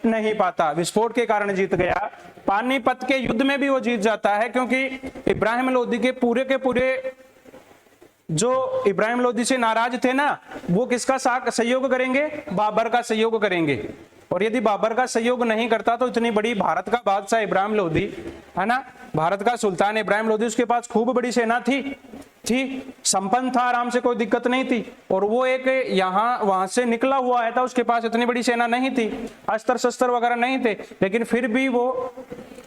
नहीं पाता, विस्फोट के कारण जीत गया। पानीपत के युद्ध में भी वो जीत जाता है, क्योंकि इब्राहिम लोदी के पूरे जो इब्राहिम लोदी से नाराज थे ना, वो किसका सहयोग करेंगे, बाबर का सहयोग करेंगे। और यदि बाबर का सहयोग नहीं करता तो इतनी बड़ी भारत का बादशाह इब्राहिम लोदी, है ना, भारत का सुल्तान इब्राहिम लोदी, उसके पास खूब बड़ी सेना थी, संपन्न था, आराम से कोई दिक्कत नहीं थी। और वो एक वहां से निकला हुआ आया था, उसके पास इतनी बड़ी सेना नहीं थी, अस्त्र शस्त्र वगैरह नहीं थे, लेकिन फिर भी वो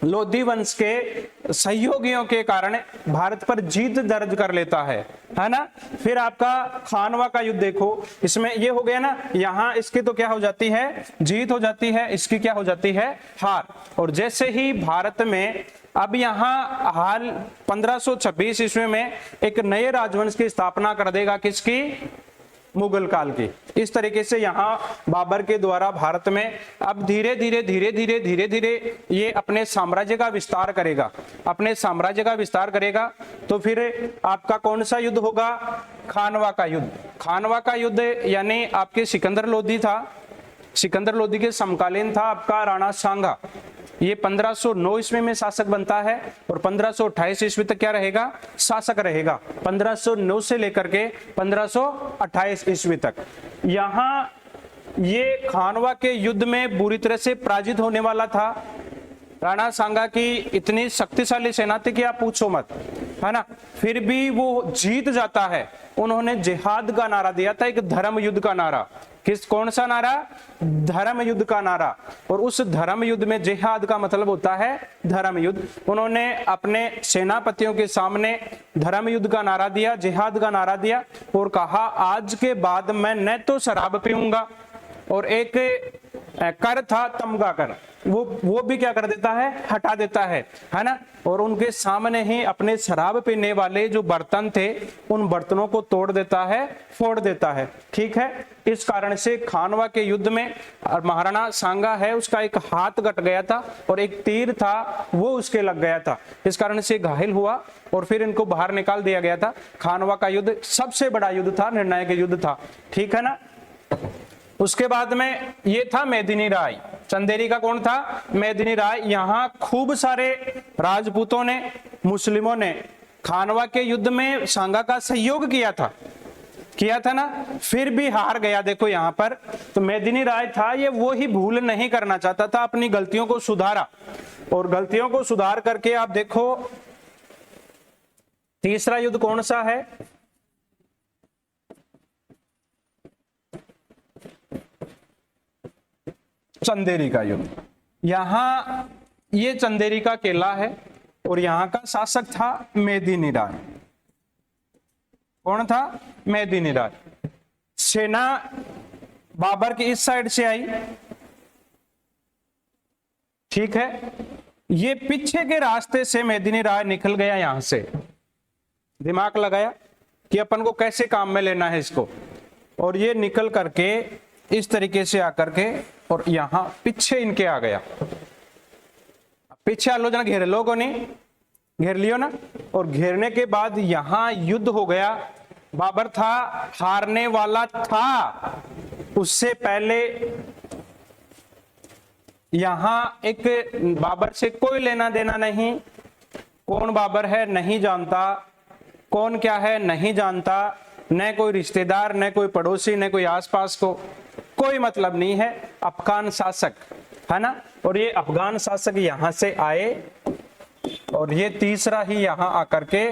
लोधी वंश के सहयोगियों के कारण भारत पर जीत दर्ज कर लेता है ना। फिर आपका खानवा का युद्ध देखो, इसमें ये हो गया ना, यहाँ इसकी तो क्या हो जाती है, जीत हो जाती है, इसकी क्या हो जाती है, हार। और जैसे ही भारत में अब यहाँ हाल 1526 ईस्वी में एक नए राजवंश की स्थापना कर देगा, किसकी? मुगल काल की। इस तरीके से यहाँ बाबर के द्वारा भारत में अब धीरे धीरे ये अपने साम्राज्य का विस्तार करेगा, अपने साम्राज्य का विस्तार करेगा। तो फिर आपका कौन सा युद्ध होगा? खानवा का युद्ध। खानवा का युद्ध यानी आपके सिकंदर लोधी था, सिकंदर लोधी के समकालीन था आपका राणा सांगा। ये 1509 ईस्वी में शासक बनता है और 1528 ईस्वी तक क्या रहेगा? शासक रहेगा। 1509 से लेकर के 1528 ईस्वी तक यहाँ ये खानवा के युद्ध में बुरी तरह से पराजित होने वाला था। राणा सांगा की इतनी शक्तिशाली सेना थी कि आप पूछो मत, है ना। फिर भी वो जीत जाता है। उन्होंने जिहाद का नारा दिया था, एक धर्म युद्ध का नारा। कौन सा नारा? धर्म युद्ध का नारा। और उस धर्म युद्ध में जिहाद का मतलब होता है धर्म युद्ध। उन्होंने अपने सेनापतियों के सामने धर्म युद्ध का नारा दिया, जिहाद का नारा दिया और कहा आज के बाद मैं न तो शराब पीऊंगा, और एक कर था तमगा कर, वो भी क्या कर देता है? हटा देता है ना। और उनके सामने ही अपने शराब पीने वाले जो बर्तन थे उन बर्तनों को तोड़ देता है, फोड़ देता है। ठीक है। इस कारण से खानवा के युद्ध में महाराणा सांगा है उसका एक हाथ कट गया था और एक तीर था वो उसके लग गया था। इस कारण से घायल हुआ और फिर इनको बाहर निकाल दिया गया था। खानवा का युद्ध सबसे बड़ा युद्ध था, निर्णायक युद्ध था। ठीक है ना। उसके बाद में ये था मेदिनी राय। चंदेरी का कौन था? मेदिनी राय। यहाँ खूब सारे राजपूतों ने, मुस्लिमों ने खानवा के युद्ध में सांगा का सहयोग किया था ना, फिर भी हार गया। देखो यहाँ पर तो मेदिनी राय था, ये वो ही भूल नहीं करना चाहता था, अपनी गलतियों को सुधारा और गलतियों को सुधार करके आप देखो तीसरा युद्ध कौन सा है? चंदेरी का युद्ध। यहां ये चंदेरी का किला है और यहां का शासक था मेदिनी राय। कौन था? मेदिनी राय। सेना बाबर की इस साइड से आई। ठीक है। ये पीछे के रास्ते से मेदिनी राय निकल गया, यहां से दिमाग लगाया कि अपन को कैसे काम में लेना है इसको, और ये निकल करके इस तरीके से आकर के और यहां पीछे इनके आ गया। पीछे आ लो जना, घेर लो को नहीं, घेर लियो ना। और घेरने के बाद यहां युद्ध हो गया। बाबर था हारने वाला था, उससे पहले यहां एक बाबर से कोई लेना देना नहीं। कौन बाबर है नहीं जानता, कौन क्या है नहीं जानता, न कोई रिश्तेदार, न कोई पड़ोसी, न कोई आसपास को कोई मतलब नहीं है। अफगान शासक है ना। और ये अफगान शासक यहां से आए और ये तीसरा ही यहां आकर के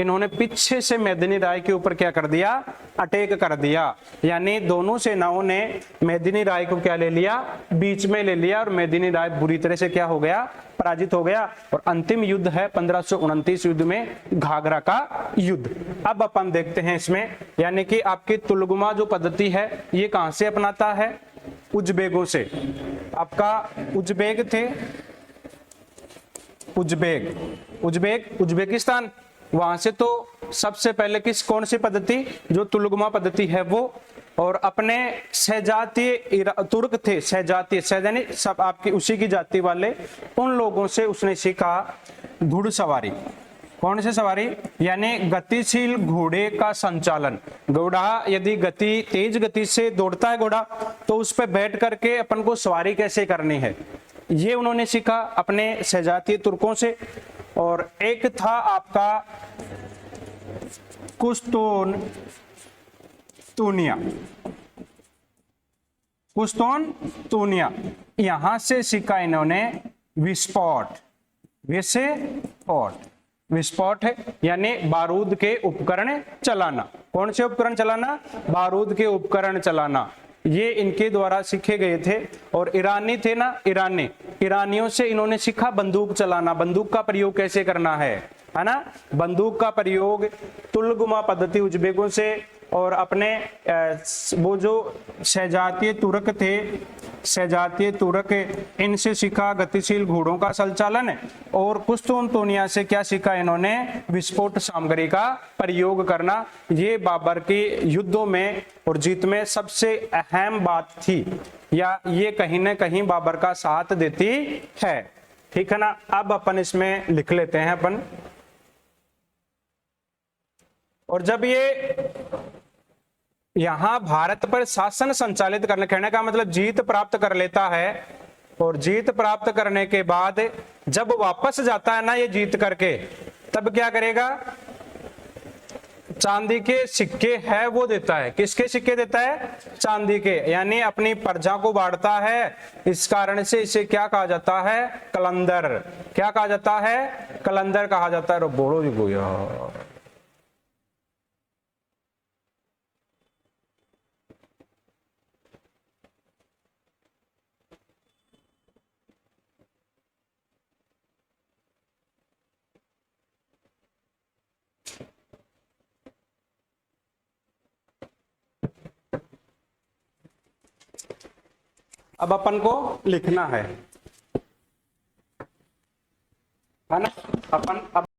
इन्होंने पीछे से मेदिनी राय के ऊपर क्या कर दिया? अटैक कर दिया। यानी दोनों सेनाओं ने मेदिनी राय को क्या ले लिया? बीच में ले लिया और मेदिनी राय बुरी तरह से क्या हो गया? पराजित हो गया। और अंतिम युद्ध है 1529 युद्ध में घाघरा का युद्ध। अब अपन देखते हैं इसमें, यानी कि आपकी तुलगुमा जो पद्धति है ये कहां से अपनाता है? उज्बेगों से। आपका उज्बेग थे, उज्बेकिस्तान, वहां से तो सबसे पहले कौन सी पद्धति? जो तुलगुमा पद्धति है वो। और अपने सहजातीय तुर्क थे, सहजातीय यानी सब आपकी उसी की जाति वाले, उन लोगों से उसने सीखा घुड़सवारी। कौन सी सवारी? यानी गतिशील घोड़े का संचालन। घोड़ा यदि तेज गति से दौड़ता है घोड़ा, तो उस पर बैठ करके अपन को सवारी कैसे करनी है, ये उन्होंने सीखा अपने सहजातीय तुर्कों से। और एक था आपका कुस्तोन-तुनिया, यहां से सीखा इन्होंने विस्फोट है यानी बारूद के उपकरण चलाना। कौन से उपकरण चलाना? बारूद के उपकरण चलाना। ये इनके द्वारा सीखे गए थे। और ईरानी थे ना, ईरानियों से इन्होंने सीखा बंदूक चलाना, बंदूक का प्रयोग कैसे करना है ना। बंदूक का प्रयोग तुलगुमा पद्धति उज्बेकों से, और अपने वो जो सहजातीय तुर्क थे सजातीय तुर्क, इनसे सीखा गतिशील घोड़ों का संचालन, और कुस्तुनतुनिया से क्या सीखा इन्होंने, विस्फोट सामग्री का प्रयोग करना। ये बाबर के युद्धों में और जीत में सबसे अहम बात थी, या ये कहीं ना कहीं बाबर का साथ देती है। ठीक है ना। अब अपन इसमें लिख लेते हैं अपन। और जब ये यहां भारत पर शासन संचालित करने, कहने का मतलब जीत प्राप्त कर लेता है, और जीत प्राप्त करने के बाद जब वापस जाता है ना ये जीत करके, तब क्या करेगा, चांदी के सिक्के है वो देता है। किसके सिक्के देता है, चांदी के, यानी अपनी प्रजा को बांटता है। इस कारण से इसे क्या कहा जाता है, कलंदर। क्या कहा जाता है, कलंदर कहा जाता है। बोलो जी गोया। अब अपन को लिखना है ना अपन। अब